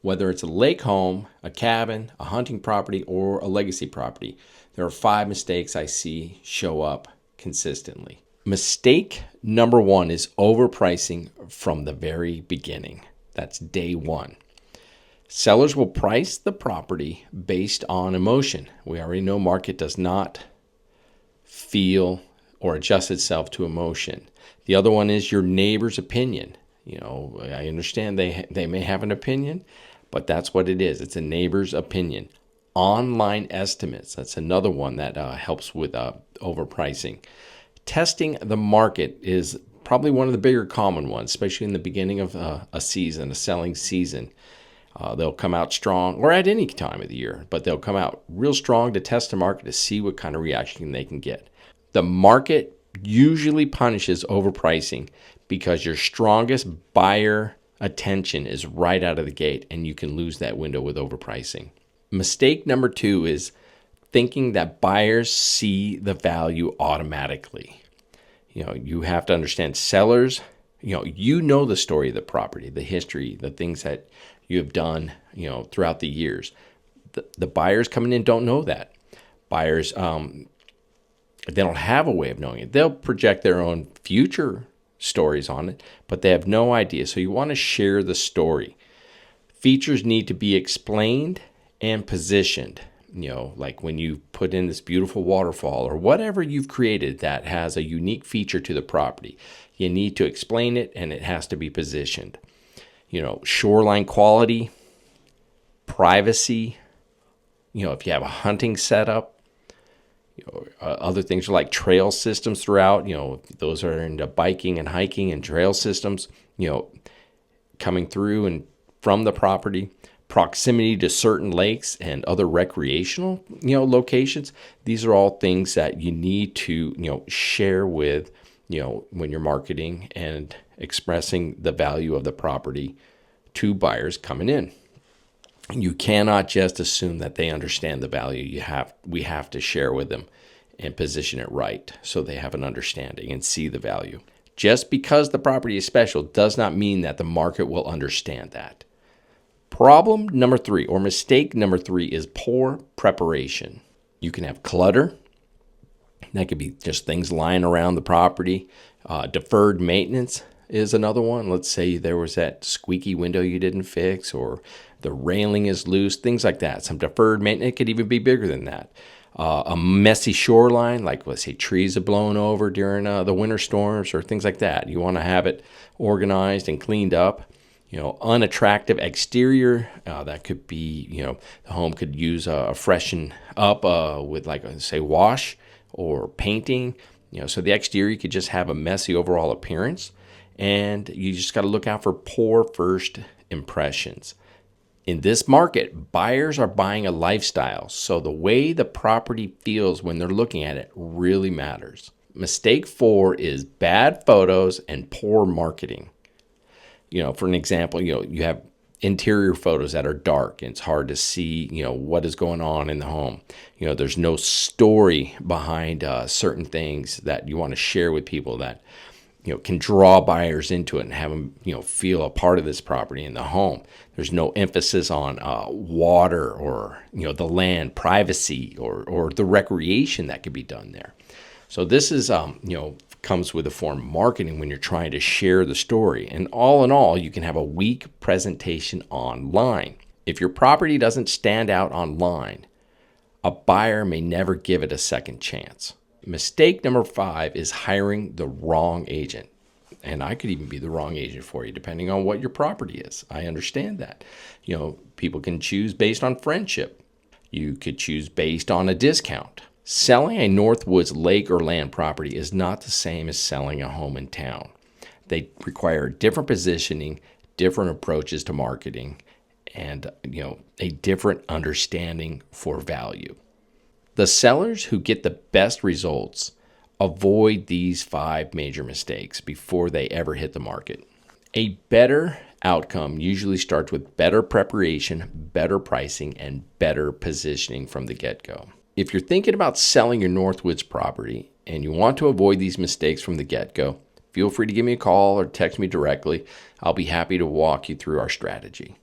Whether it's a lake home, a cabin, a hunting property, or a legacy property, there are 5 mistakes I see show up consistently. Mistake number 1 is overpricing from the very beginning. That's day 1. Sellers will price the property based on emotion. We already know market does not feel or adjust itself to emotion. The other one is your neighbor's opinion. I understand they may have an opinion, but that's what it is. It's a neighbor's opinion. Online estimates. That's another one that helps with overpricing. Testing the market is probably one of the bigger common ones, especially in the beginning of a selling season. They'll come out strong, or at any time of the year, but they'll come out real strong to test the market to see what kind of reaction they can get. The market usually punishes overpricing because your strongest buyer attention is right out of the gate, and you can lose that window with overpricing. Mistake number 2 is thinking that buyers see the value automatically. You have to understand sellers, you know the story of the property, the history, the things that you have done, throughout the years. The buyers coming in don't know that. Buyers, they don't have a way of knowing it. They'll project their own future stories on it, but they have no idea. So you want to share the story. Features need to be explained and positioned. Like when you put in this beautiful waterfall or whatever you've created that has a unique feature to the property, you need to explain it, and it has to be positioned. Shoreline quality, privacy, if you have a hunting setup, other things are like trail systems throughout, those are into biking and hiking and trail systems, coming through and from the property. Proximity to certain lakes and other recreational, locations. These are all things that you need to, share with, when you're marketing and expressing the value of the property to buyers coming in. You cannot just assume that they understand the value. We have to share with them and position it right so they have an understanding and see the value. Just because the property is special does not mean that the market will understand that. Problem number 3, or mistake number 3, is poor preparation. You can have clutter. That could be just things lying around the property. Deferred maintenance is another one. Let's say there was that squeaky window you didn't fix, or the railing is loose, things like that. Some deferred maintenance. It could even be bigger than that. A messy shoreline, like let's say trees have blown over during the winter storms or things like that. You want to have it organized and cleaned up. Unattractive exterior, that could be, the home could use a freshen up with wash or painting. So the exterior could just have a messy overall appearance, and you just got to look out for poor first impressions. In this market, buyers are buying a lifestyle, so the way the property feels when they're looking at it really matters. Mistake 4 is bad photos and poor marketing. For an example, you have interior photos that are dark and it's hard to see, what is going on in the home. There's no story behind certain things that you want to share with people that, can draw buyers into it and have them, feel a part of this property in the home. There's no emphasis on water or, the land, privacy or the recreation that could be done there. So this is, comes with a form of marketing when you're trying to share the story. And all in all, you can have a weak presentation online. If your property doesn't stand out online, a buyer may never give it a second chance. Mistake number 5 is hiring the wrong agent. And I could even be the wrong agent for you, depending on what your property is. I understand that. People can choose based on friendship. You could choose based on a discount. Selling a Northwoods lake or land property is not the same as selling a home in town. They require different positioning, different approaches to marketing, and a different understanding for value. The sellers who get the best results avoid these 5 major mistakes before they ever hit the market. A better outcome usually starts with better preparation, better pricing, and better positioning from the get-go. If you're thinking about selling your Northwoods property and you want to avoid these mistakes from the get-go, feel free to give me a call or text me directly. I'll be happy to walk you through our strategy.